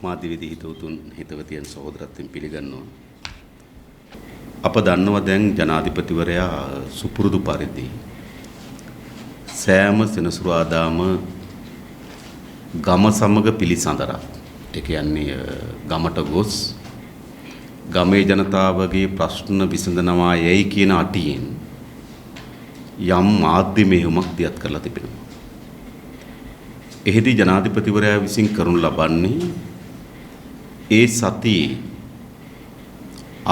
මාධ්‍යවේදී හිතවතුන් හිතවතියන් සහෝදරත්වයෙන් පිළිගන්නවා. අප දන්නවා දැන් ජනාධිපතිවරයා සුපුරුදු පරිදි සෑම සෙනසුරාදාම ගම සමග පිළිසඳරක්. ඒ කියන්නේ ගමට ගොස් ගමේ ජනතාවගේ ප්‍රශ්න විසඳනවා යයි කියන අටියෙන් යම් මාධ්‍ය මෙහෙයුමක් දියත් කරලා තිබෙනවා. එහිදී ජනාධිපතිවරයා විසින් කරනු ලබන්නේ ඒ සතියේ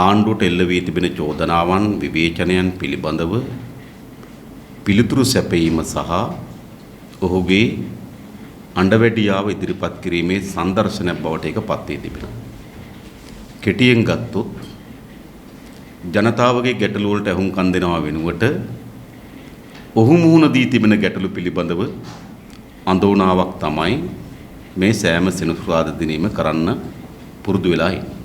ආණ්ඩුවට එල්ල වී තිබෙන චෝදනාවන් විවේචනයන් පිළිබඳව පිළිතුරු සැපයීම සහ ඔහුගේ අඬවැඩියාව ඉදිරිපත් කිරීමේ සංදර්ශනයක් බවට ඒක පත් වී තිබෙනවා. කෙටියෙන් ගත්තොත් ජනතාවගේ ගැටලු වලට අහුම්කම් දෙනවා වෙනුවට ඔහු මුහුණ දී තිබෙන ගැටලු පිළිබඳව අඳෝනාවක් තමයි මේ සෑම සෙනසුරාදා දිනෙම කරන්න පුරුදු වෙලා ඉන්නේ.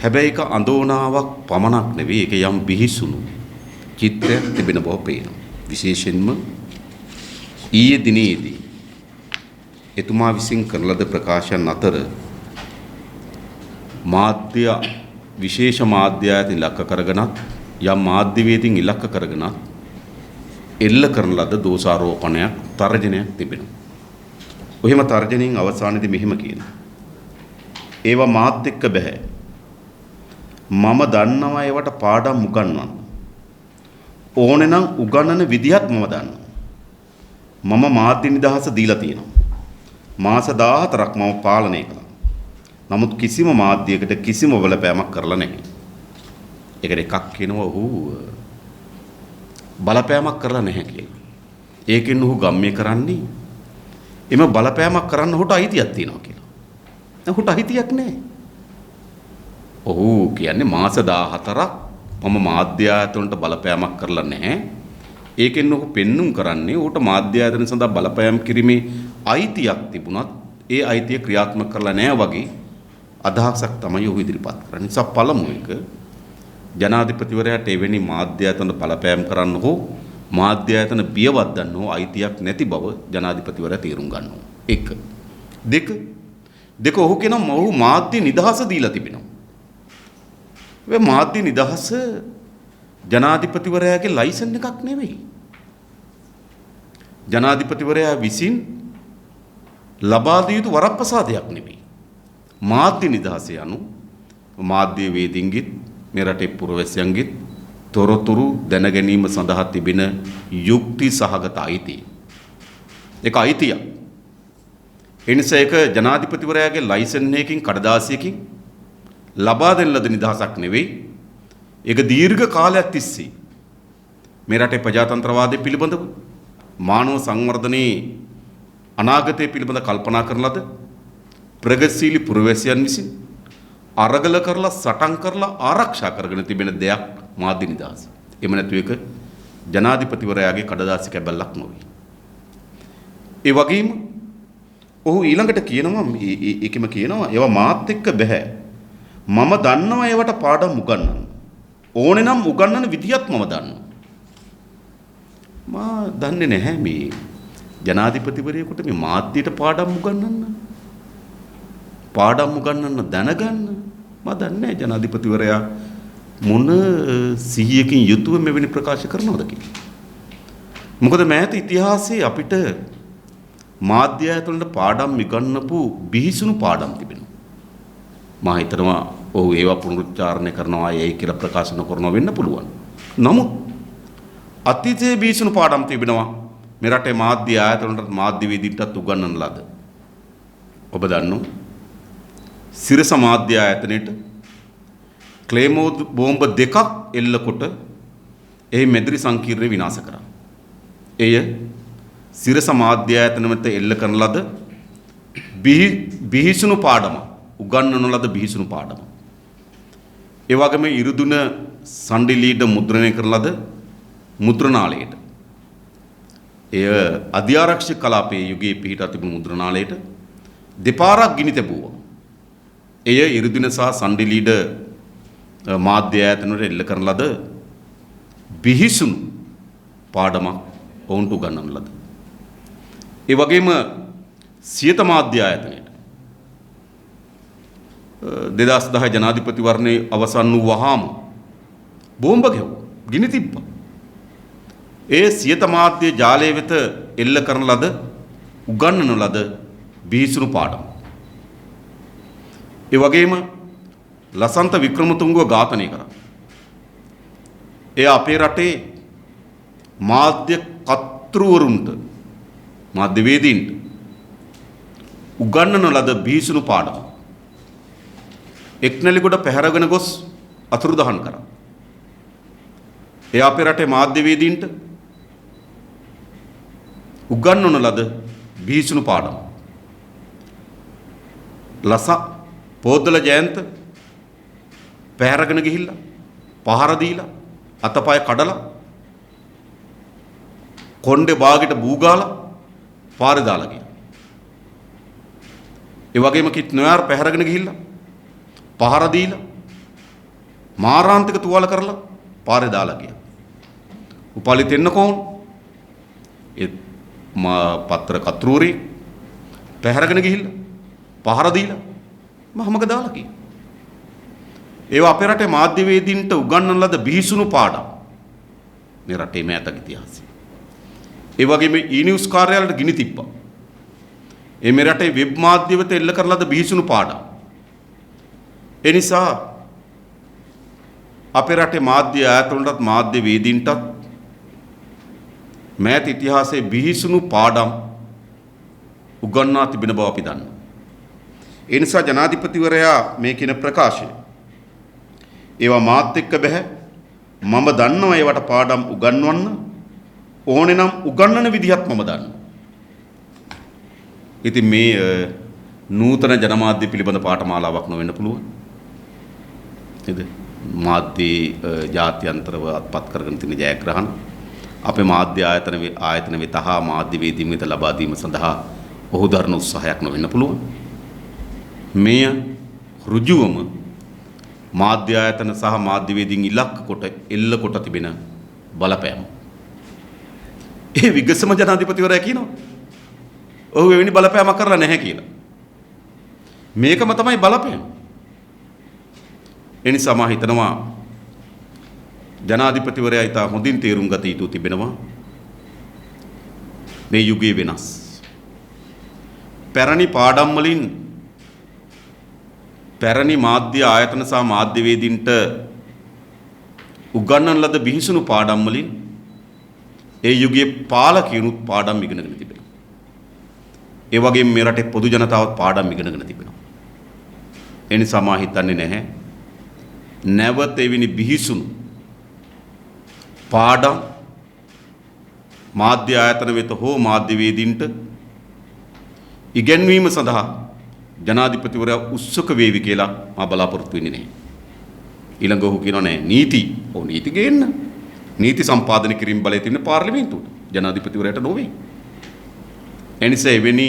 හැබැයි ඒක අඳෝනාවක් පමණක් නෙවෙයි, ඒක යම් බිහිසුණු චිත්‍රයක් තිබෙන බව පේනවා. විශේෂයෙන්ම ඊයේ දිනේදී එතුමා විසින් කරන ලද ප්‍රකාශයන් අතර මාධ්‍ය විශේෂ මාධ්‍ය ආයතන ඉලක්ක කරගෙනත් යම් මාධ්‍යවේදීන් ඉලක්ක කරගෙනත් එල්ල කරන ලද දෝෂාරෝපණයක් තර්ජනයක් තිබෙනවා. ඔහිම තර්ජනයෙන් අවසානයේදී මෙහිම කියනවා. ඒවා මාත් එක්ක බෑ. මම දන්නවා ඒවට පාඩම් උගන්වන්න. ඕනේ නම් උගන්වන විදිහත් මම දන්නවා. මම මාධ්‍ය නිදහස දීලා තියෙනවා. මාස 14ක් මම පාලනය කළා. නමුත් කිසිම මාධ්‍යයකට කිසිම බලපෑමක් කරලා නැහැ. ඒකට එකක් කියනවා ඔහු බලපෑමක් කරලා නැහැ කියලා. ඒකෙන් ඔහු ගම්මේ කරන්නේ එම බලපෑමක් කරන්න ඔහුට අයිතියක් තියෙනවා කියලා. ඔහුට අයිතියක් නැහැ. ඔහු කියන්නේ මාස 14ක් මම මාධ්‍ය ආයතනට බලපෑමක් කරලා නැහැ. ඒකෙන් ඔහු පෙන්눔 කරන්නේ ඔහුට මාධ්‍ය ආයතන සඳහා බලපෑම් කිරීමේ අයිතියක් තිබුණත් ඒ අයිතිය ක්‍රියාත්මක කරලා නැහැ වගේ අදහසක් තමයි ඔහු ඉදිරිපත් කරන්නේ. නිසා පළමු එක ජනාධිපතිවරයාට එවැනි මාධ්‍ය ආයතන බලපෑම් කරන්න හෝ මාධ්‍ය ආයතන බියවත් ගන්න හෝ අයිතියක් නැති බව ජනාධිපතිවරයා තේරුම් ගන්නවා. එක. දෙක ඔහු කියනවා ඔහු මාධ්‍ය නිදහස දීලා තිබෙනවා. ඒ මාධ්‍ය නිදහස ජනාධිපතිවරයාගේ ලයිසන් එකක් නෙවෙයි. ජනාධිපතිවරයා විසින් ලබා දිය යුතු වරප්‍රසාදයක් නෙවෙයි. මාධ්‍ය නිදහස යනු මාධ්‍ය වේදින්ගිත් මේ රටේ පුරවැසියන්ගිත් තොරතුරු දැන ගැනීම සඳහා තිබෙන යුක්ති සහගත අයිතිය. ඒක අයිතිය. එනිසා ඒක ජනාධිපතිවරයාගේ ලයිසන් එකකින් කඩදාසියකින් ලබා දෙන ලද නිදහසක් නෙවෙයි. ඒක දීර්ඝ කාලයක් තිස්සේ මේ රටේ ප්‍රජාතන්ත්‍රවාදය පිළිබඳව මානව සංවර්ධනයේ අනාගතය පිළිබඳ කල්පනා කරන ලද ප්‍රගතිශීලී පුරවැසියන් විසින් අරගල කරලා සටන් කරලා ආරක්ෂා කරගෙන තිබෙන දෙයක් මාධ්‍ය නිදහස. එහෙම නැතු එක ජනාධිපතිවරයාගේ කඩදාසි කැබල්ලක් නොවේ. ඒ වගේම ඔහු ඊළඟට කියනවා ඒකෙම කියනවා ඒවා මාත් එක්ක බෑ. මම දන්නවා ඒවට පාඩම් උගන්වන්න. ඕනේ නම් උගන්වන විදියත් මම දන්නවා. මා දන්නේ නැහැ මේ ජනාධිපතිවරයෙකුට මේ මාධ්‍යයට පාඩම් උගන්වන්න. පාඩම් උගන්වන්න දැනගන්න මම දන්නේ නැහැ ජනාධිපතිවරයා මොන සිහියකින් යුතුව මෙවැනි ප්‍රකාශ කරනවද කියලා. මොකද මෑත ඉතිහාසයේ අපිට මාධ්‍ය ආයතනවල පාඩම් ඉගන්නපු බිහිසුණු පාඩම් තිබෙනවා. මා හිතනවා ඔහු ඒවා පුනරුච්චාරණය කරනවා යයි කියලා ප්‍රකාශ නොකරනවා වෙන්න පුළුවන්. නමුත් අතීතයේ බිහිසුණු පාඩම් තිබෙනවා මේ රටේ මාධ්‍ය ආයතනවලට මාධ්‍යවේදීන්ටත් උගන්වන ලද. ඔබ දන්නෝ සිරස මාධ්‍ය ආයතනයේට ක්ලේමෝ බෝම්බ දෙකක් එල්ලකොට එහි මෙදිරි සංකීර්ණය විනාශ කරා. එය සිරස මාධ්‍ය ආයතන මත එල්ල කරන ලද බිහිසුණු පාඩම, උගන්වන ලද බිහිසුණු පාඩම. ඒ වගේම ඉරුදුන සණ්ඩිලීඩ මුද්‍රණය කරන ලද මුද්‍රණාලයට, එය අධ්‍යාරක්ෂක කලාපයේ යුගයේ පිහිටා තිබුණු මුද්‍රණාලයට දෙපාරක් ගිනි තැබුවා. එය ඉරුදුන සහ සණ්ඩිලීඩ මාධ්‍ය ආයතන වල එල්ල කරන ලද බිහිසුණු පාඩමක් ඔවුන්ට උගන්වන ලද. ඒ වගේම සියත මාධ්‍ය ආයතනයට 2010 ජනාධිපතිවරණයේ අවසන් වූ වහාම බෝම්බ ගැහුවා. ගිනි තිබ්බා. ඒ සියත මාධ්‍ය ජාලය වෙත එල්ල කරන ලද උගන්වන ලද බිහිසුණු පාඩම්. ඒ වගේම ලසන්ත වික්‍රමතුංගව ඝාතනය කරා. එය අපේ රටේ මාධ්‍ය කර්තෘවරුන්ට මාධ්‍යවේදීන්ට උගන්වන ලද බිහිසුණු පාඩම්. එක්නැලිගොඩ පැහැරගෙන ගොස් අතුරුදහන් කරා. එය අපේ රටේ මාධ්‍යවේදීන්ට උගන්වන ලද බිහිසුණු පාඩම්. පෝද්දල ජයන්ත පැහැරගෙන ගිහිල්ලා පහර දීලා අතපය කඩලා කොණ්ඩේ බාගෙට බූගාලා පාරේ දාලා ගියා. ඒ වගේම කිත් නොයාර් පැහැරගෙන ගිහිල්ලා පහර දීලා මාරාන්තික තුවාල කරලා පාරේ දාලා ගියා. උපාලි තෙන්නකෝන් ඒ පත්‍ර කතෘරේ පැහැරගෙන ගිහිල්ලා පහර දීලා මහමග දාලා ගියා. ඒවා අපේ රටේ මාධ්‍යවේදීන්ට උගන්වන ලද බිහිසුණු පාඩම්. මේ රටේ මෑතක ඉතිහාසය. ඒ වගේම ඊනිවුස් කාර්යාලයට ගිනි තිබ්බා. මේ රටේ වෙබ් මාධ්‍ය වෙත එල්ල කරන ලද බිහිසුණු පාඩම්. ඒ නිසා අපේ රටේ මාධ්‍ය ආයතනවලටත් මාධ්‍යවේදීන්ටත් මෑත ඉතිහාසයේ බිහිසුණු පාඩම් උගන්වා තිබෙන බව අපි දන්නවා. ඒ නිසා ජනාධිපතිවරයා මේ කියන ප්‍රකාශය ඒවා මාත් එක්ක බෑ මම දන්නවා ඒවට පාඩම් උගන්වන්න ඕනේ නම් උගන්වන විදිහත් මම දන්නවා. ඉතින් මේ නූතන ජනමාධ්‍ය පිළිබඳ පාඨමාලාවක් නොවෙන්න පුළුවන්. නේද? මාධ්‍යයේ ජාත්‍යන්තරව අත්පත් කරගෙන තියෙන ජයග්‍රහණ අපේ මාධ්‍ය ආයතන වෙත හා මාධ්‍යවේදීන් වෙත ලබා දීම සඳහා ඔහු දරන උත්සාහයක් නොවෙන්න පුළුවන්. මෙය ඍජුවම මාධ්‍ය ආයතන සහ මාධ්‍යවේදීන් ඉලක්ක කොට එල්ල කොට තිබෙන බලපෑම. ඒ විගසම ජනාධිපතිවරයා කියනවා ඔහු එවැනි බලපෑමක් කරලා නැහැ කියලා. මේකම තමයි බලපෑම. ඒ නිසා මම හිතනවා ජනාධිපතිවරයා ඊට හොඳින් තේරුම් ගත යුතු තිබෙනවා මේ යුගයේ වෙනස්. පැරණි පාඩම් වලින් පැරණි මාධ්‍ය ආයතන සහ මාධ්‍යවේදීන්ට උගන්වන ලද බිහිසුණු පාඩම් වලින් ඒ යුගයේ පාලකයනුත් පාඩම් ඉගෙනගෙන තිබෙනවා. ඒ වගේම මේ රටේ පොදු ජනතාවත් පාඩම් ඉගෙනගෙන තිබෙනවා. ඒ නිසා මා හිතන්නේ නැහැ නැවත එවැනි බිහිසුණු පාඩම් මාධ්‍ය ආයතන වෙත හෝ මාධ්‍යවේදීන්ට ඉගෙනවීම සඳහා ජනාධිපතිවරයා උත්සුක වේවි කියලා මා බලාපොරොත්තු වෙන්නේ නැහැ. ඊළඟ ඔහු කියනවා නෑ නීති ගේන්න. නීති සම්පාදනය කිරීම බලය තියෙන පාර්ලිමේන්තුවට. ජනාධිපතිවරයාට නොවේ. එනිසා එවැනි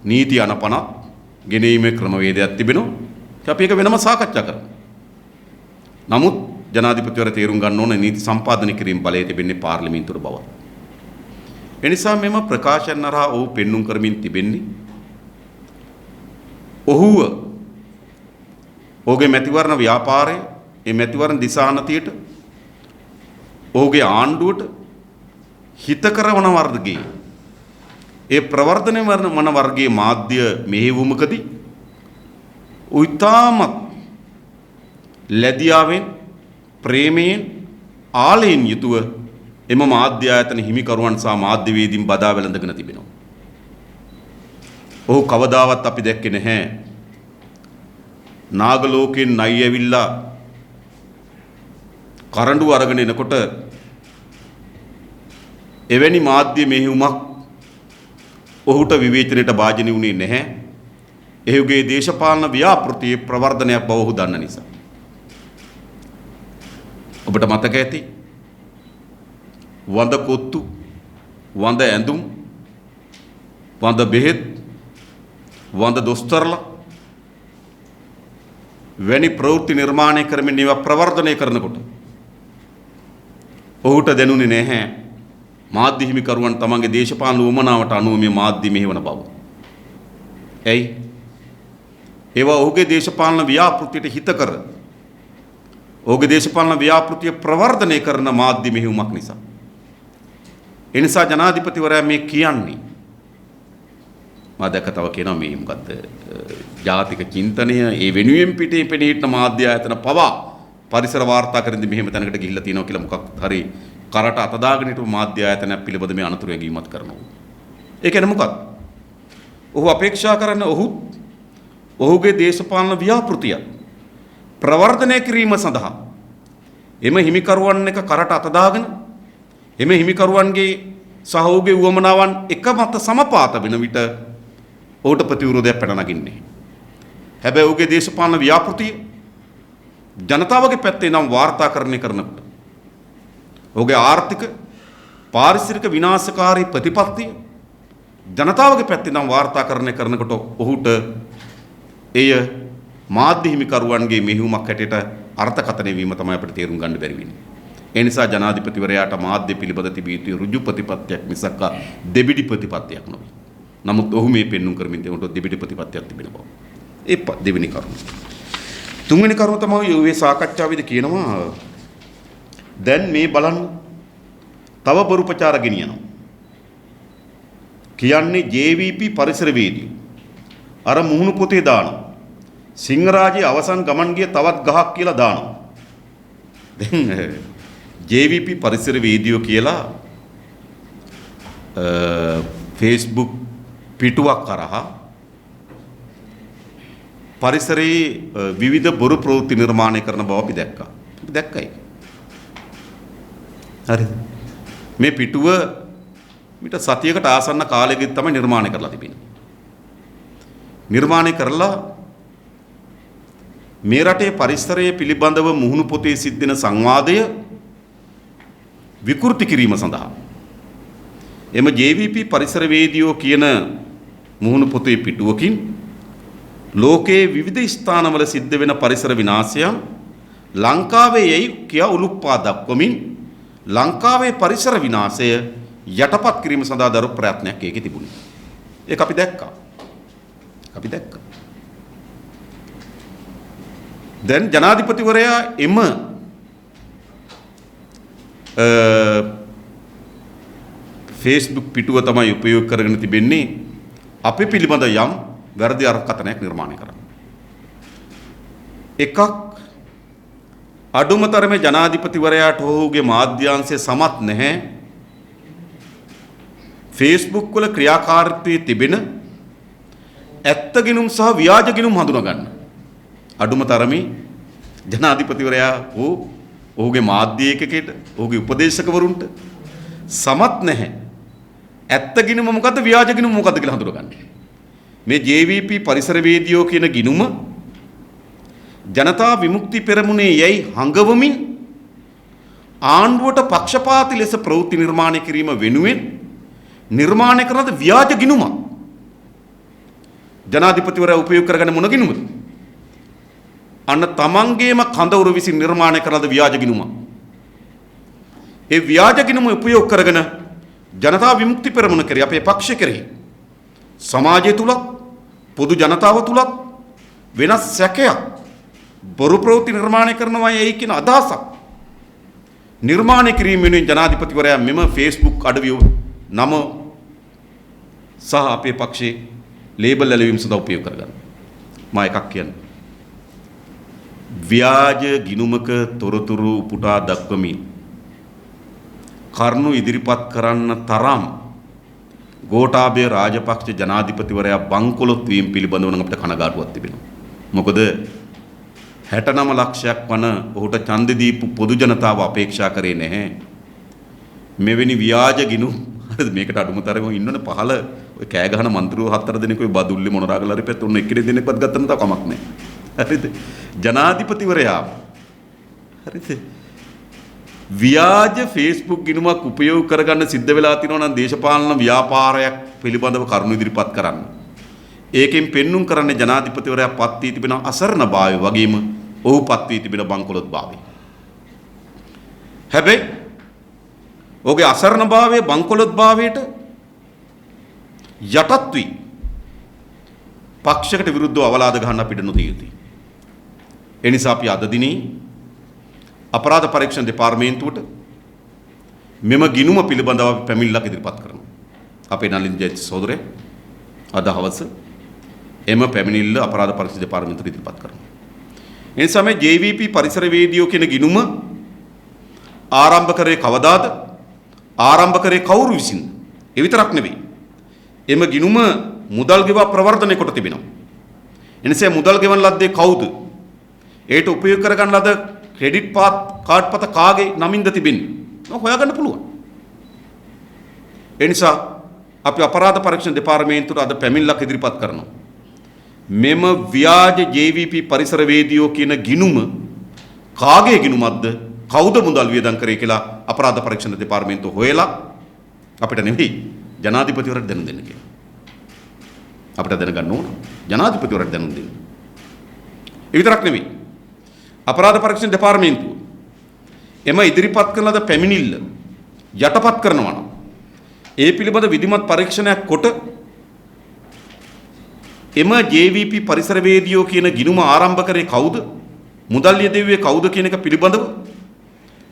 නීති අනපනක් ගෙනීමේ ක්‍රමවේදයක් තිබෙනවා. අපි ඒක වෙනම සාකච්ඡා කරමු. නමුත් ජනාධිපතිවරයා තේරුම් ගන්න ඕන නීති සම්පාදනය කිරීම බලය තිබෙන්නේ පාර්ලිමේන්තුවට බව. එනිසා මෙම ප්‍රකාශන හරහා ඔහු පෙන්눔 කරමින් තිබෙන්නේ ඔහුව ඔහුගේ මැතිවරණ ව්‍යාපාරය ඒ මැතිවරණ දිසානතියට ඔහුගේ ආණ්ඩුවට හිතකර වන වර්ගයේ ඒ ප්‍රවර්ධනය වන වර්ගයේ මාධ්‍ය මෙහෙයුමකදී උයිතාමත් ලැබියාවෙන් ප්‍රේමයෙන් ආලයෙන් යුතුව එම මාධ්‍ය ආයතන හිමිකරුවන් සහ මාධ්‍යවේදීන් බදා වැළඳගෙන තිබෙනවා. ඔහු කවදාවත් අපි දැක්කේ නැහැ. නාගලෝකෙන් නයි ඇවිල්ලා කරඬු අරගෙන එනකොට එවැනි මාධ්‍ය මෙහෙයුමක් ඔහුට විවේචනයට භාජනය වුණේ නැහැ. එහුගේ දේශපාලන ව්‍යාපෘතියේ ප්‍රවර්ධනයක් බව ඔහු දන්න නිසා. ඔබට මතක ඇති වඳ කොත්තු, වඳ ඇඳුම්, වඳ බෙහෙත්, වඳ දොස්තරලා වැනි ප්‍රවෘත්ති නිර්මාණය කරමින් ඒවා ප්‍රවර්ධනය කරනකොට ඔහුට දැනුනේ නැහැ මාධ්‍ය හිමිකරුවන් තමන්ගේ දේශපාලන උවමනාවට අනුව මේ මාධ්‍ය මෙහෙවන බව. ඇයි? ඒවා ඔහුගේ දේශපාලන ව්‍යාපෘතියට හිතකර ඔහුගේ දේශපාලන ව්‍යාපෘතිය ප්‍රවර්ධනය කරන මාධ්‍ය මෙහෙයුමක් නිසා. ඒ නිසා ජනාධිපතිවරයා මේ කියන්නේ මා දැක තව කියනවා මේ මොකද්ද ජාතික චින්තනය ඒ වෙනුවෙන් පිටේ පෙනී හිටන මාධ්‍ය ආයතන පවා පරිසර වාර්තා කරින්ද මෙහෙම තැනකට ගිහිල්ලා තියෙනවා කියලා මොකක් හරි කරට අත දාගෙන හිටපු මාධ්‍ය ආයතනයක් පිළිබඳ මේ අනතුරු ඇගීමක් කරනවා. ඒ කියන්නේ මොකක්ද? ඔහු අපේක්ෂා කරන්නේ ඔහුගේ දේශපාලන ව්‍යාපෘතිය ප්‍රවර්ධනය කිරීම සඳහා එම හිමිකරුවන් එක කරට අත දාගෙන එම හිමිකරුවන්ගේ සහ ඔහුගේ උවමනාවන් එක මත සමපාත වෙන විට ඔහුට ප්‍රතිවිරෝධයක් පැන නගින්නේ. හැබැයි ඔහුගේ දේශපාලන ව්‍යාපෘතිය ජනතාවගේ පැත්තේ නම් වාර්තාකරණය කරනකොට ඔහුගේ ආර්ථික පාරිසරික විනාශකාරී ප්‍රතිපත්තිය ජනතාවගේ පැත්තේ නම් වාර්තාකරණය කරනකොට ඔහුට එය මාධ්‍ය හිමිකරුවන්ගේ මෙහෙයුමක් හැටියට අර්ථකථනය වීම තමයි අපිට තේරුම් ගන්න බැරි වෙන්නේ. ඒ නිසා ජනාධිපතිවරයාට මාධ්‍ය පිළිබඳ තිබිය යුතු ඍජු ප්‍රතිපත්තියක් මිසක් දෙබිඩි ප්‍රතිපත්තියක් නොවේ. නමුත් ඔහු මේ පෙන්눔 කරමින් තියෙනකොට දෙබිඩි ප්‍රතිපත්තියක් තිබෙන බව. ඒ දෙවෙනි කරුණ. තුන්වෙනි කරුණ තමයි මේ සාකච්ඡාවේදී කියනවා දැන් මේ බලන්න තව බොරු ප්‍රචාර ගෙනියනවා. කියන්නේ JVP පරිසරවේදී අර මුහුණු පොතේ දානවා. සිංහරාජයේ අවසන් ගමන් ගිය තවත් ගහක් කියලා දානවා. දැන් JVP පරිසරවේදියෝ කියලා Facebook පිටුවක් කරහා පරිසරයේ විවිධ බොරු ප්‍රවෘත්ති නිර්මාණය කරන බව අපි දැක්කා. අපි දැක්කයි. හරිද? මේ පිටුව මිට සතියකට ආසන්න කාලයකින් තමයි නිර්මාණය කරලා තිබෙන්නේ. නිර්මාණය කරලා මේ රටේ පරිසරය පිළිබඳව මුහුණු පොතේ සිද්ධ වෙන සංවාදය විකෘති කිරීම සඳහා එම JVP පරිසරවේදියෝ කියන මුහුණු පොතේ පිටුවකින් ලෝකයේ විවිධ ස්ථානවල සිද්ධ වෙන පරිසර විනාශයන් ලංකාවේ යයි කියා උලුප්පා දක්වමින් ලංකාවේ පරිසර විනාශය යටපත් කිරීම සඳහා දරු ප්‍රයත්නයක් ඒකේ තිබුණා. ඒක අපි දැක්කා. දැන් ජනාධිපතිවරයා එම Facebook පිටුව තමයි උපයෝග කරගෙන තිබෙන්නේ අපි පිළිබඳ යම් වැරදි අර්ථකථනයක් නිර්මාණය කරන්න. එකක් අඩුමතරමේ ජනාධිපතිවරයාට ඔහුගේ මාධ්‍යාංශය සමත් නැහැ Facebook වල ක්‍රියාකාරීත්වයේ තිබෙන ඇත්ත ගිණුම් සහ ව්‍යාජ ගිණුම් හඳුනා ගන්න. අඩුම තරමේ ජනාධිපතිවරයා ඔහුගේ මාධ්‍ය ඒකකයට ඔහුගේ උපදේශකවරුන්ට සමත් නැහැ. ඇත්ත ගිණුම මොකද්ද ව්‍යාජ ගිණුම මොකද්ද කියලා හඳුනා ගන්න. මේ JVP පරිසරවේදියෝ කියන ගිණුම ජනතා විමුක්ති පෙරමුණේ යයි හංගවමින් ආණ්ඩුවට පක්ෂපාතී ලෙස ප්‍රවෘත්ති නිර්මාණය කිරීම වෙනුවෙන් නිර්මාණය කරන ව්‍යාජ ගිණුමක්. ජනාධිපතිවරයා උපයෝග කරගන්න මොන ගිණුමද? අන්න තමන්ගේම කඳවුරු විසින් නිර්මාණය කරන ව්‍යාජ ගිණුමක්. ඒ ව්‍යාජ ගිණුම උපයෝග කරගෙන ජනතා විමුක්ති පෙරමුණ කරේ අපේ පක්ෂ කරේ සමාජය තුලත් පොදු ජනතාව තුලත් වෙනස් සැකයක් බොරු ප්‍රවෘත්ති නිර්මාණය කරනවා යයි කියන අදහසක් නිර්මාණය කිරීම වෙනුවෙන් ජනාධිපතිවරයා මෙම Facebook අඩවිය නම සහ අපේ පක්ෂයේ ලේබල් ඇලවීම සඳහා උපයෝග කරගන්න. මම එකක් කියන්නේ. ව්‍යාජ ගිණුමක තොරතුරු උපුටා දක්වමින් කරුණු ඉදිරිපත් කරන්න තරම් ගෝඨාභය රාජපක්ෂ ජනාධිපතිවරයා බංකොලොත් වීම පිළිබඳව නම් අපිට කනගාටුවක් තිබෙනවා. මොකද 69 ලක්ෂයක් වන ඔහුට ඡන්දෙ දීපු පොදු ජනතාව අපේක්ෂා කරේ නැහැ. මෙවැනි ව්‍යාජ ගිණුම් හරිද මේකට අඩුම තරම ඉන්නවනේ පහල ඔය කෑ ගහන මන්ත්‍රීව 4 දෙනෙක් ඔය බදුල්ලේ මොනරාගල හරි පැත්ත උන්න එක්කෙනෙක් දෙනෙක්වත් ගත්තම තව කමක් නැහැ. හරිද? ජනාධිපතිවරයා හරිද? ව්‍යාජ Facebook ගිණුමක් උපයෝග කරගන්න සිද්ධ වෙලා තිනවා නම් දේශපාලන ව්‍යාපාරයක් පිළිබඳව කරුණු ඉදිරිපත් කරන්න. ඒකෙන් පෙන්눔 කරන්නේ ජනාධිපතිවරයා පත් වී තිබෙන අසරණභාවය වගේම ඔහු පත් වී තිබෙන බංකොලොත්භාවය. හැබැයි ඔහුගේ අසරණභාවය බංකොලොත්භාවයට යටත් වී පක්ෂයකට විරුද්ධව අවලාද ගන්න අපිට නොදිය යුතුයි. ඒ නිසා අපි අද දිනේ අපරාධ පරීක්ෂණ දෙපාර්තමේන්තුවට මෙම ගිණුම පිළිබඳව අපි පැමිණිල්ලක් ඉදිරිපත් කරනවා. අපේ නලින් ජයති සහෝදරයා අද හවස එම පැමිණිල්ල අපරාධ පරීක්ෂණ දෙපාර්තමේන්තුවට ඉදිරිපත් කරනවා. ඒ නිසා මේ JVP පරිසරවේදියෝ කියන ගිණුම ආරම්භ කරේ කවදාද? ආරම්භ කරේ කවුරු විසින්ද? ඒ විතරක් නෙවෙයි. එම ගිණුම මුදල් ගෙවා ප්‍රවර්ධනය කොට තිබෙනවා. එනිසා මුදල් ගෙවන ලද්දේ කවුද? ඒට උපයෝග කරගන්න ලද ක්‍රෙඩිට් කාඩ් පත කාගේ නමින්ද තිබෙන්නේ? හොයාගන්න පුළුවන්. ඒ නිසා අපි අපරාධ පරීක්ෂණ දෙපාර්තමේන්තුවට අද පැමිණිල්ලක් ඉදිරිපත් කරනවා. මෙම ව්‍යාජ JVP පරිසරවේදියෝ කියන ගිණුම කාගේ ගිණුමක්ද? කවුද මුදල් වියදම් කරේ කියලා අපරාධ පරීක්ෂණ දෙපාර්තමේන්තුව හොයලා අපිට නෙවෙයි ජනාධිපතිවරට දැනුම් දෙන්න කියලා. අපිට දැනගන්න ඕන ජනාධිපතිවරට දැනුම් දෙන්න. ඒ විතරක් නෙවෙයි. අපරාධ පරීක්ෂණ දෙපාර්තමේන්තුව එම ඉදිරිපත් කරන ලද පැමිණිල්ල යටපත් කරනවා නම් ඒ පිළිබඳ විධිමත් පරීක්ෂණයක් කොට එම JVP පරිසරවේදියෝ කියන ගිණුම ආරම්භ කරේ කවුද? මුදල් යෙදුවේ කවුද කියන එක පිළිබඳව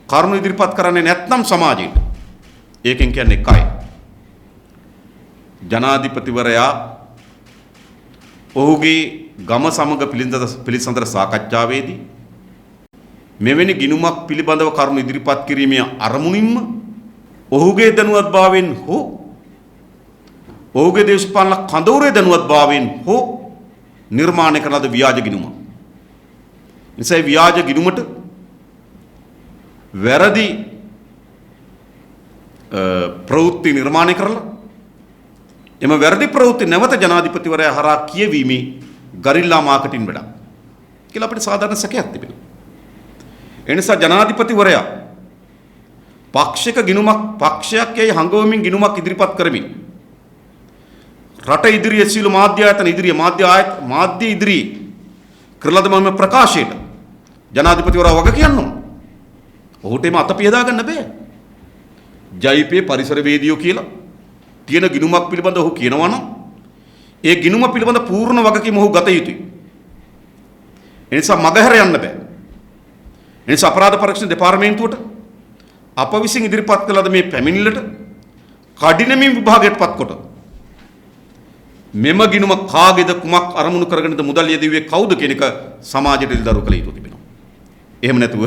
කරුණු ඉදිරිපත් කරන්නේ නැත්නම් සමාජයට ඒකෙන් කියන්නේ එකයි. ජනාධිපතිවරයා ඔහුගේ ගම සමග පිළිසඳර සාකච්ඡාවේදී මෙවැනි ගිණුමක් පිළිබඳව කරුණු ඉදිරිපත් කිරීමේ අරමුණින්ම ඔහුගේ දැනුවත්භාවයෙන් හෝ ඔහුගේ දේශපාලන කඳවුරේ දැනුවත්භාවයෙන් හෝ නිර්මාණය කරන ලද ව්‍යාජ ගිණුමක්. නිසා ව්‍යාජ ගිණුමට වැරදි ප්‍රවෘත්ති නිර්මාණය කරලා එම වැරදි ප්‍රවෘත්ති නැවත ජනාධිපතිවරයා හරහා කියවීමේ ගරිල්ලා මාකටින් වැඩක් කියලා අපිට සාධාරණ සැකයක් තිබෙනවා. ඒ නිසා ජනාධිපතිවරයා පාක්ෂික ගිණුමක් පක්ෂයක් යයි හංගවමින් ගිණුමක් ඉදිරිපත් කරමින් රට ඉදිරියේ සියලු මාධ්‍ය ආයතන ඉදිරියේ මාධ්‍ය ඉදිරියේ කරලද මම ප්‍රකාශයට ජනාධිපතිවරයා වග කියන්න ඕන. ඔහුට එම අත පියදා ගන්න බෑ. ජයිපේ පරිසරවේදියෝ කියලා තියෙන ගිණුමක් පිළිබඳව ඔහු කියනවා නම් ඒ ගිණුම පිළිබඳ පූර්ණ වගකීම ඔහු ගත යුතුයි. ඒ නිසා මගහැර යන්න බෑ. ඒ නිසා අපරාධ පරීක්ෂණ දෙපාර්තමේන්තුවට අප විසින් ඉදිරිපත් කළ ලද මේ පැමිණිල්ලට කඩිනමින් විභාගයටපත් කොට මෙම ගිණුම කාගේද කුමක් අරමුණු කරගෙනද මුදල් යෙදුවේ කවුද කියන එක සමාජයට ඉල්දරු කළ යුතු තිබෙනවා. එහෙම නැතුව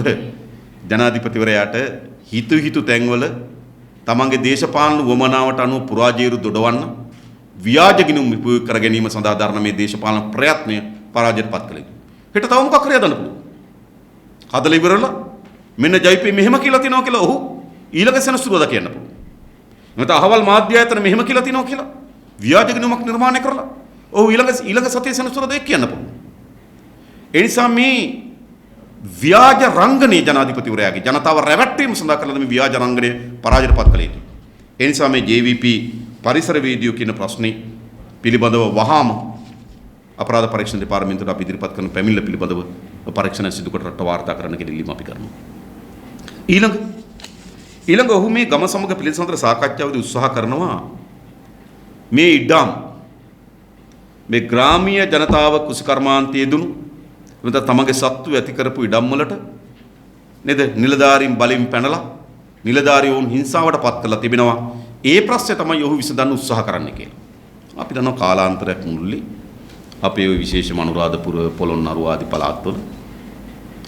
ජනාධිපතිවරයාට හිතු තැන්වල තමන්ගේ දේශපාලන වමනාවට අනුව පුරාජේරු දොඩවන්න ව්‍යාජ ගිණුම් උපයෝග කර ගැනීම සඳහා දරන මේ දේශපාලන ප්‍රයත්නය පරාජයට පත් කළ යුතුයි. හෙට තව මොකක් හරි හදන්න පුළුවන්. හදලා ඉවරලා මෙන්න ජයිපේ මෙහෙම කියලා තියනවා කියලා ඔහු ඊළඟ සෙනසුරාදා කියන්න පුළුවන්. නැත්නම් අහවල් මාධ්‍ය ආයතන මෙහෙම කියලා තියනවා කියලා ව්‍යාජ ගිණුමක් නිර්මාණය කරලා ඔහු ඊළඟ සතියේ සෙනසුරාදා කියන්න පුළුවන්. ඒ නිසා මේ ව්‍යාජ රංගනයේ ජනාධිපතිවරයාගේ ජනතාව රැවට්ටීම සඳහා කරන මේ ව්‍යාජ රංගනය පරාජයට පත් කළ යුතුයි. ඒ නිසා මේ JVP පරිසරවේදියෝ කියන ප්‍රශ්නේ පිළිබඳව වහාම අපරාධ පරීක්ෂණ දෙපාර්තමේන්තුවට අපි ඉදිරිපත් කරන පැමිණිල්ල පිළිබඳව පරීක්ෂණ සිදු කොට රට වාර්තා කරන්න කියලා ඉල්ලීම අපි කරනවා. ඊළඟ ඔහු මේ ගම සමග පිළිසඳර සාකච්ඡාවේදී උත්සාහ කරනවා මේ ඉඩම් මේ ග්‍රාමීය ජනතාව කුසකර්මාන්තයේ දුණු එතන තමගේ සත්තු ඇති කරපු ඉඩම් වලට නේද නිලධාරීන් බලින් පැනලා නිලධාරීවුන් හිංසාවට පත් කරලා තිබෙනවා. ඒ ප්‍රශ්නේ තමයි ඔහු විසඳන්න උත්සාහ කරන්න කියලා. අපි දන්නවා කාලාන්තරයක් මුළුල්ලේ අපේ ওই විශේෂම අනුරාධපුර පොළොන්නරුව ආදී පළාත්වල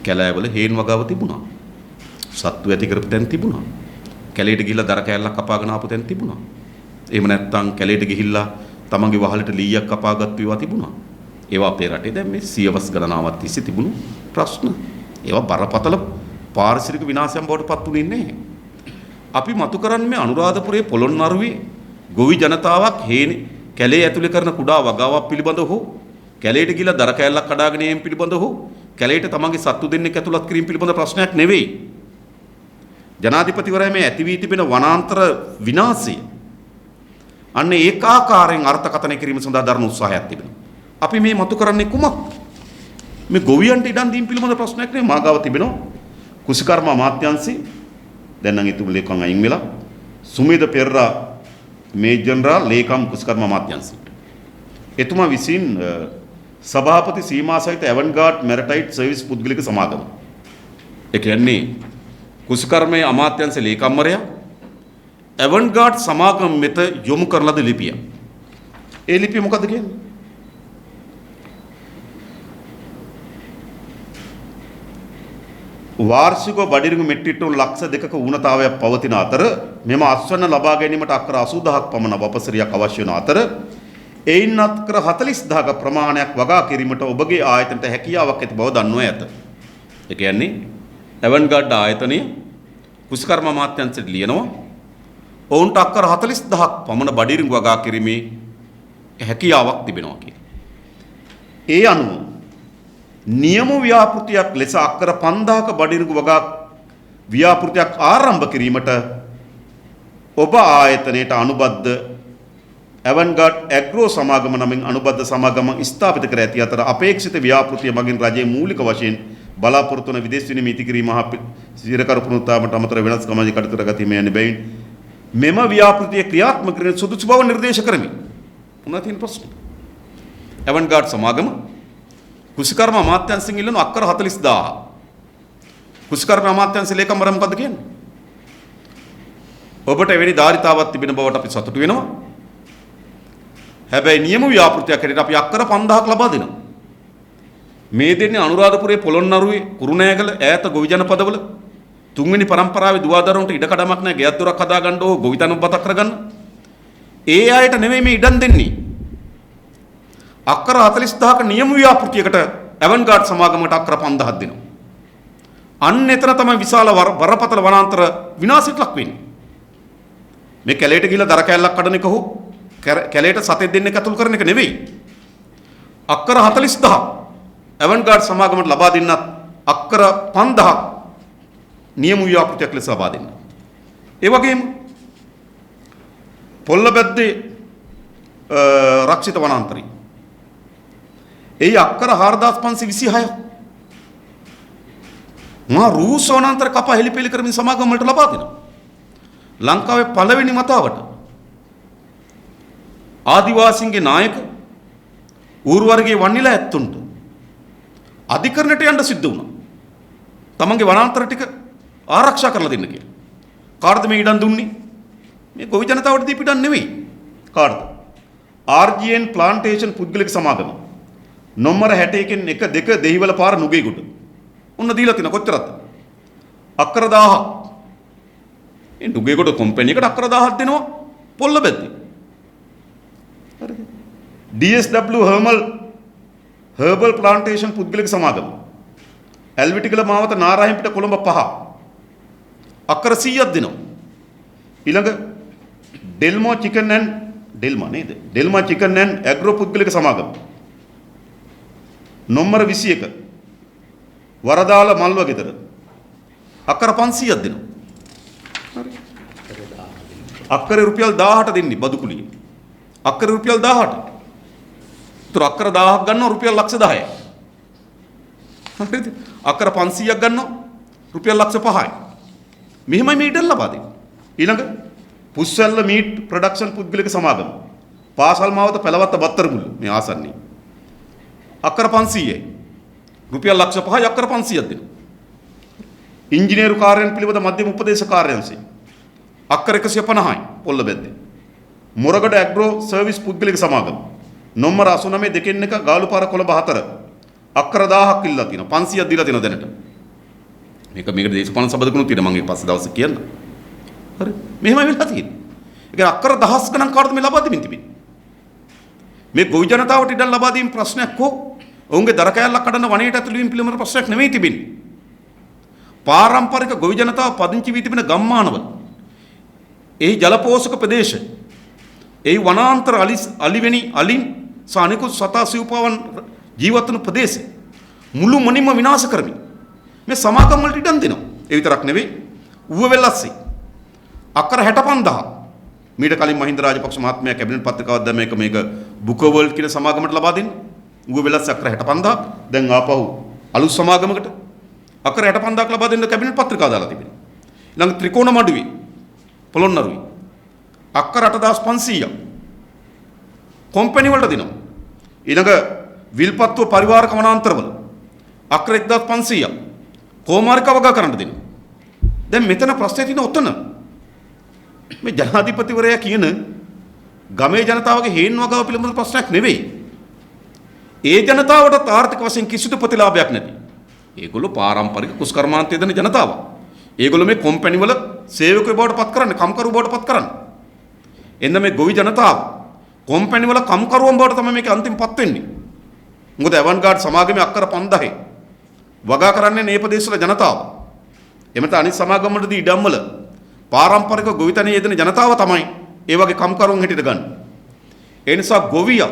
කැලෑවල හේන් වගාව තිබුණා. සත්තු ඇති කරපු තැන් තිබුණා. කැලේට ගිහිල්ලා දර කෑල්ලක් කපාගෙන ආපු තැන් තිබුණා. එහෙම නැත්නම් කැලේට ගිහිල්ලා තමන්ගේ වහලට ලීයක් කපාගත්තු ඒවා තිබුණා. ඒවා අපේ රටේ දැන් මේ සියවස් ගණනාවක් තිස්සේ තිබුණු ප්‍රශ්න. ඒවා බරපතල පාරිසරික විනාශයන් බවට පත් වුණේ නැහැ. අපි මතු කරන්නේ මේ අනුරාධපුරයේ පොළොන්නරුවේ ගොවි ජනතාවක් හේනේ කැලේ ඇතුලේ කරන කුඩා වගාවක් පිළිබඳව හෝ කැලේට ගිහිල්ලා දර කෑල්ලක් කඩාගෙන යෑම පිළිබඳව හෝ කැලේට තමන්ගේ සත්තු දෙන්නෙක් ඇතුළත් කිරීම පිළිබඳ ප්‍රශ්නයක් නෙවෙයි. ජනාධිපතිවරයා මේ ඇති වී තිබෙන වනාන්තර විනාශය අන්න ඒකාකාරයෙන් අර්ථකථනය කිරීම සඳහා දරන උත්සාහයක් තිබෙනවා. අපි මේ මතු කරන්නේ කුමක්? මේ ගොවියන්ට ඉඩම් දීම පිළිබඳ ප්‍රශ්නයක් නෙවෙයි. මාගාව තිබෙනවා කුසිකර්ම අමාත්‍යාංශي දැන් නම් ඊතුරු ලේකම් අයින් වෙලා සුමේද පෙරරා මේ ජනරාල් ලේකම් කුසිකර්ම අමාත්‍යාංශي. එතුමා විසින් සභාපති සීමා සහිත ඇවන්ගාඩ් මැරටයිට් සර්විස් පුද්ගලික සමාගම. ඒ කියන්නේ කුසිකර්මයේ අමාත්‍යාංශ ලේකම්වරයා ඇවන්ගාඩ් සමාගම වෙත යොමු කරන ලද ලිපිය. ඒ ලිපිය මොකද්ද කියන්නේ? වාර්ෂිකව බඩිරිඟු මෙට්‍රික් ටන් ලක්ෂ 2ක ඌනතාවයක් පවතින අතර මෙම අස්වැන්න ලබා ගැනීමට අක්කර 80000ක් පමණ වපසරියක් අවශ්‍ය වන අතර එයින් අක්කර 40000ක ප්‍රමාණයක් වගා කිරීමට ඔබගේ ආයතනයට හැකියාවක් ඇති බව දන්වා ඇත. ඒ කියන්නේ ඇවන්ගාඩ් ආයතනය කුසිකර්ම අමාත්‍යාංශයට ලියනවා ඔවුන්ට අක්කර 40000ක් පමණ බඩිරිඟු වගා කිරීමේ හැකියාවක් තිබෙනවා කියලා. ඒ අනුව නියම ව්‍යාපෘතියක් ලෙස අක්කර 5000ක බඩිරිඟු වගා ව්‍යාපෘතියක් ආරම්භ කිරීමට ඔබ ආයතනයට අනුබද්ධ ඇවන්ගාඩ් ඇග්‍රෝ සමාගම නමින් අනුබද්ධ සමාගම ස්ථාපිත කර ඇති අතර අපේක්ෂිත ව්‍යාපෘතිය මගින් රජයේ මූලික වශයෙන් බලාපොරොත්තු වන විදේශ විනිමය ඉති කිරීම හා සිරකරු පුනරුත්ථාපනට අමතර වෙනස් සමාජික කටයුතු කරගැනීම යන බැවින් මෙම ව්‍යාපෘතිය ක්‍රියාත්මක කිරීම සුදුසු බව නිර්දේශ කරමි. මොනවද තියෙන ප්‍රශ්නේ? ඇවන්ගාඩ් සමාගම කුසිකර්ම අමාත්‍යාංශයෙන් ඉල්ලන අක්කර 40000. කුසිකර්ම අමාත්‍යාංශ ලේකම්වරයා මොකද්ද කියන්නේ? ඔබට එවැනි ධාරිතාවක් තිබෙන බවට අපි සතුටු වෙනවා. හැබැයි නියම ව්‍යාපෘතියක් හැටියට අපි අක්කර 5000ක් ලබා දෙනවා. මේ දෙන්නේ අනුරාධපුරයේ පොළොන්නරුවේ කුරුණෑගල ඈත ගොවි ජනපදවල තුන්වෙනි පරම්පරාවේ දුවදරුවන්ට ඉඩ කඩමක් නැහැ ගෙයක් දොරක් හදා ගන්න ඕ ගොවිතැන බතක් කරගන්න. ඒ අයට නෙමෙයි මේ ඉඩම් දෙන්නේ. අක්කර 40000ක නියම ව්‍යාපෘතියකට ඇවන්ගාඩ් සමාගමකට අක්කර 5000ක් දෙනවා. අන්න එතන තමයි විශාල බරපතල වනාන්තර විනාශයට ලක් වෙන්නේ. මේ කැලේට ගිහිල්ලා දර කැල්ලක් කඩන එක හෝ කැලේට සතෙක් දෙන්නෙක් ඇතුල් කරන එක නෙවෙයි. අක්කර 40000ක් ඇවන්ගාඩ් සමාගමට ලබා දෙන්නත් අක්කර 5000ක් නියම ව්‍යාපෘතියක් ලෙස ලබා දෙන්න. ඒ වගේම පොල්ලබැද්දේ රක්ෂිත වනාන්තරය. ඒ අක්කර 4526ක් මා රූස් වනාන්තර කපා හෙලිපෙලි කරමින් සමාගම වලට ලබා දෙනවා. ලංකාවේ පළවෙනි මතාවට ආදිවාසීන්ගේ නායක ඌරු වර්ගයේ වන්නිලා ඇත්තුන්ට අධිකරණයට යන්න සිද්ධ වුණා. තමන්ගේ වනාන්තර ටික ආරක්ෂා කරලා දෙන්න කියලා. කාටද මේ ඉඩම් දුන්නේ? මේ ගොවි ජනතාවට දීපු ඉඩම් නෙවෙයි. කාටද? RGN ප්ලාන්ටේෂන් පුද්ගලික සමාගම. නොම්බර 61 1 2 දෙහිවල පාර නුගේගොඩ. උන්න දීලා තින කොච්චරද? අක්කර 1000ක්. මේ නුගේගොඩ කම්පැනි එකට අක්කර 1000ක් දෙනවා පොල්ලබැද්දේ. හරිද? DSW හර්බල් ප්ලාන්ටේෂන් පුද්ගලික සමාගම. ඇල්විටිකල මාවත නාරායන්පිට කොළඹ 5 අක්කර 100ක් දෙනවා. ඊළඟ ඩෙල්මා chicken and ඩෙල්මා chicken and agro පුද්ගලික සමාගම. නොම්බර 21 වරදාල මල්ව ගෙදර අක්කර 500ක් දෙනවා. හරි. අක්කර රුපියල් 1000ට දෙන්නේ බදු කුලිය. අක්කර රුපියල් 1000ට. ඒතර අක්කර 1000ක් ගන්නවා රුපියල් ලක්ෂ 10යි. හරිද? අක්කර 500ක් ගන්නවා රුපියල් ලක්ෂ 5යි. මෙහෙමයි මේ ඉඩම් ලබා දෙන්නේ. ඊළඟ පුස්සැල්ල මීට් ප්‍රොඩක්ෂන් පුද්ගලික සමාගම. පාසල් මාවත පැලවත්ත බත්තරමුල්ල මේ ආසන්නයේ. අක්කර 500යි. රුපියල් ලක්ෂ 5යි අක්කර 500ක් දෙනවා. ඉංජිනේරු කාර්යයන් පිළිබඳ මධ්‍යම උපදේශ කාර්යාංශය. අක්කර 150යි පොල්ලබැද්දේ. මොරගඩ ඇග්‍රෝ සර්විස් පුද්ගලික සමාගම. නොම්බර 89 2 1 ගාලුපාර කොළඹ 4 අක්කර 1000ක් ඉල්ලලා තියෙනවා. 500ක් දීලා තියෙනවා දැනට. මේක දේශපාලන සභාවකනුත් තියෙනවා මම ඊට පස්සේ දවසේ කියන්න. හරි. මෙහෙමයි වෙලා තියෙන්නේ. ඒ කියන්නේ අක්කර දහස් ගණන් කාටද මේ ලබා දෙමින් තිබෙන්නේ. මේ ගොවි ජනතාවට ඉඩම් ලබා දීම ප්‍රශ්නයක් හෝ ඔවුන්ගේ දර කෑල්ලක් කඩන වනයේට ඇතුළු වීම පිළිබඳ ප්‍රශ්නයක් නෙවෙයි තිබෙන්නේ. පාරම්පරික ගොවි ජනතාව පදිංචි වී තිබෙන ගම්මානවල එහි ජලපෝෂක ප්‍රදේශ එහි වනාන්තර අලිවෙනි අලින් සානිකුත් සතා සිව්පාවන් ජීවත් වන ප්‍රදේශ මුළු මොනින්ම විනාශ කරමින් මේ සමාගම් වලට ඉඩම් දෙනවා. ඒ විතරක් නෙවෙයි ඌව වෙල්ලස්සේ අක්කර 65000 මීට කලින් මහින්ද රාජපක්ෂ මහත්මයා කැබිනට් පත්‍රිකාවක් දැම්ම මේක බුක වර්ල්ඩ් කියන සමාගමකට ලබා දෙන්න. ඌව වෙල්ලස්සේ අක්කර 65000 දැන් ආපහු අලුත් සමාගමකට අක්කර 65000ක් ලබා දෙන්න කැබිනට් පත්‍රිකාව දාලා තිබෙනවා. ඊළඟ ත්‍රිකෝණ මඩුවේ පොළොන්නරුවේ අක්කර 8500ක් කොම්පැනි වලට දෙනවා. ඊළඟ විල්පත්තුව පරිවාරක වනාන්තරවල අක්‍ර 1500ක් කොමාරික වගා කරන්න දෙනවා. දැන් මෙතන ප්‍රශ්නේ තියෙන ඔතන මේ ජනාධිපතිවරයා කියන ගමේ ජනතාවගේ හේන් වගාව පිළිබඳ ප්‍රශ්නයක් නෙවෙයි. ඒ ජනතාවට ආර්ථික වශයෙන් කිසිදු ප්‍රතිලාභයක් නැති. ඒගොල්ලෝ පාරම්පරික කුස්කර්මාන්තය දෙන ජනතාව. ඒගොල්ලෝ මේ කොම්පැනි වල සේවකයෝ බවට පත් කරන්නේ, කම්කරු බවට පත් කරන්නේ. එන්න මේ ගොවි ජනතාව කොම්පැනි වල කම්කරුවන් බවට තමයි මේක අන්තිමපත් වෙන්නේ. මොකද ඇවන්ගාඩ් සමාගමේ අක්කර 5000 වගා කරන්නේ මේ ප්‍රදේශවල ජනතාව. එමෙත අනිත් සමාගම් වලදී ඉඩම් වල පාරම්පරික ගොවිතැනේ යෙදෙන ජනතාව තමයි ඒ වගේ කම්කරුවන් හැටියට ගන්න. ඒ නිසා ගොවියා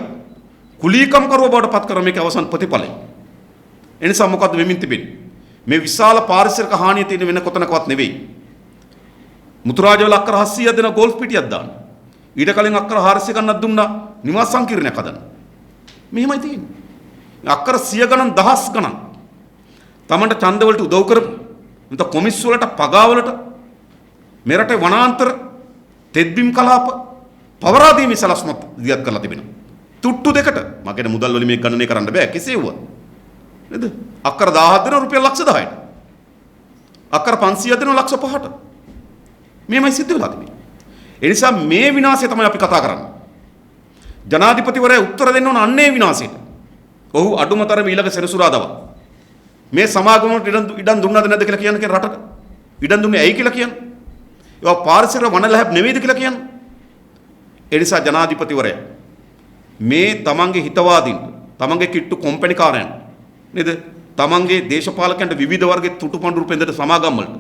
කුලී කම්කරුව බවට පත් කරන මේක අවසන් ප්‍රතිඵලයි. ඒ නිසා මොකද්ද වෙමින් තිබෙන්නේ? මේ විශාල පාරිසරික හානිය තියෙන වෙන කොතනකවත් නෙවෙයි. මුතුරාජවල අක්කර 700ක් දෙන ගෝල්ෆ් පිටියක් දාන්න. ඊට කලින් අක්කර 400 ගණනක් දුන්නා නිවාස සංකීර්ණයක් හදන්න. මෙහෙමයි තියෙන්නේ. අක්කර 100 ගණන් දහස් ගණන් තමන්ට ඡන්ද වලට උදව් කරපු නැත්නම් කොමිස් වලට පගා වලට මේ රටේ වනාන්තර තෙත්බිම් කලාප පවරා දීමේ සලස්මත් දියත් කරලා තිබෙනවා. තුට්ටු දෙකට මගේ මුදල් වලින් මේක ගණනය කරන්න බෑ කෙසේවත්. නේද? අක්කර 1000ක් දෙනවා රුපියල් ලක්ෂ 10ට. අක්කර 500ක් දෙනවා ලක්ෂ 5ට. මේමයි සිද්ධ වෙලා තිබෙන්නේ. ඒ නිසා මේ විනාශය තමයි අපි කතා කරන්නේ. ජනාධිපතිවරයා උත්තර දෙන්න ඕන අන්නේ විනාශයට. ඔහු අඩුමතරම ඊළඟ සෙනසුරාදාව මේ සමාගමකට ඉඩම් දුන්නාද නැද්ද කියලා කියන්නේ රටට. ඉඩම් දුන්නේ ඇයි කියලා කියන්නේ. ඒවා පාරිසරික වන ලැබ් නෙවෙයිද කියලා කියන්නේ. ඒ නිසා ජනාධිපතිවරයා මේ තමන්ගේ හිතවාදීන්ට තමන්ගේ කිට්ටු කොම්පැනි කාරයන්ට නේද තමන්ගේ දේශපාලකයන්ට විවිධ වර්ගයේ තුටු පඬුරු පෙන්දට සමාගම් වලට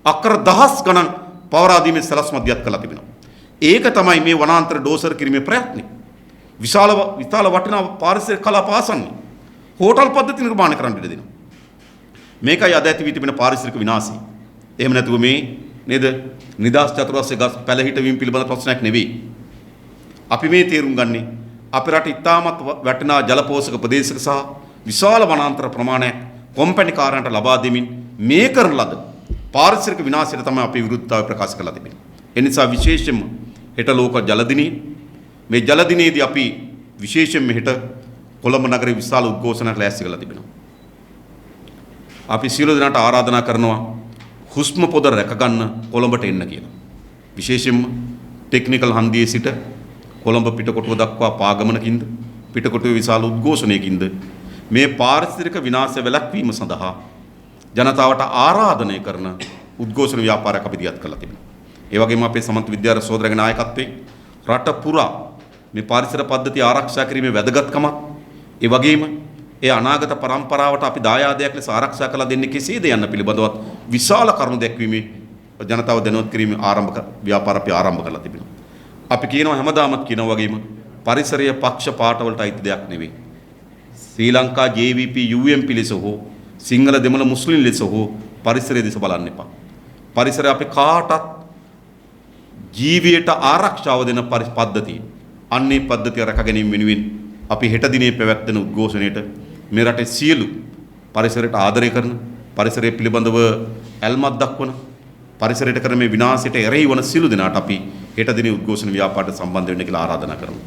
අක්කර දහස් ගණන් පවරා දීමේ සලස් මැදිහත් කළා තිබෙනවා. ඒක තමයි මේ වනාන්තර ඩෝසර් කිරීමේ ප්‍රයත්නය. විශාල වටිනා පාරිසරික කලාප ආසන්නේ හෝටල් පද්ධති නිර්මාණය කරන්න ඉඩ දෙනවා. මේකයි අද ඇති වී තිබෙන පාරිසරික විනාශය. එහෙම නැතුව මේ නේද නිදාස් චතුරස්‍රය ගස් පැලහිටවීම පිළිබඳ ප්‍රශ්නයක් නෙවෙයි. අපි මේ තේරුම් ගන්නේ අපේ රට ඉතාමත් වටිනා ජලපෝෂක ප්‍රදේශක සහ විශාල වනාන්තර ප්‍රමාණයක් කොම්පැනි කාරයන්ට ලබා දෙමින් මේ කරන ලද පාරිසරික විනාශයට තමයි අපි විරුද්ධතාවය ප්‍රකාශ කරලා තිබෙන්නේ. ඒ නිසා විශේෂයෙන්ම හෙට ලෝක ජල දිනයේ මේ ජල දිනයේදී අපි විශේෂයෙන්ම හෙට කොළඹ නගරයේ විශාල උද්ඝෝෂණයක් ලෑස්ති කරලා තිබෙනවා. අපි සියලු දෙනාට ආරාධනා කරනවා හුස්ම පොද රැක ගන්න කොළඹට එන්න කියලා. විශේෂයෙන්ම ටෙක්නිකල් හන්දියේ සිට කොළඹ පිටකොටුව දක්වා පාගමනකින්ද පිටකොටුවේ විශාල උද්ඝෝෂණයකින්ද මේ පාරිසරික විනාශය වැළැක්වීම සඳහා ජනතාවට ආරාධනය කරන උද්ඝෝෂණ ව්‍යාපාරයක් අපි දියත් කරලා තිබෙනවා. ඒ වගේම අපේ සමන්ත විද්‍යාර සහෝදරගේ නායකත්වයෙන් රට පුරා මේ පාරිසරික පද්ධතිය ආරක්ෂා කිරීමේ වැදගත්කමක් ඒ වගේම ඒ අනාගත පරම්පරාවට අපි දායාදයක් ලෙස ආරක්ෂා කරලා දෙන්නේ කෙසේද යන්න පිළිබඳව විශාල කරුණු දැක්වීමේ ජනතාව දැනුවත් කිරීමේ ආරම්භක ව්‍යාපාර අපි ආරම්භ කරලා තිබෙනවා. අපි කියනවා හැමදාමත් කියනවා වගේම පරිසරය පක්ෂ පාටවලට අයිති දෙයක් නෙවෙයි. ශ්‍රී ලංකා JVP UMP ලෙස හෝ සිංහල දෙමළ මුස්ලිම් ලෙස හෝ පරිසරය දෙස බලන්න එපා. පරිසරය අපි කාටත් ජීවියට ආරක්ෂාව දෙන පද්ධතිය. අන්නේ පද්ධතිය රැක ගැනීම වෙනුවෙන් අපි හෙට දිනේ පැවැත්වෙන උද්ඝෝෂණයට මේ රටේ සියලු පරිසරයට ආදරය කරන පරිසරය පිළිබඳව ඇල්මක් දක්වන පරිසරයට කරන මේ විනාශයට එරෙහි වන සියලු දෙනාට අපි හෙට දිනේ උද්ඝෝෂණ ව්‍යාපාරයට සම්බන්ධ වෙන්න කියලා ආරාධනා කරමු.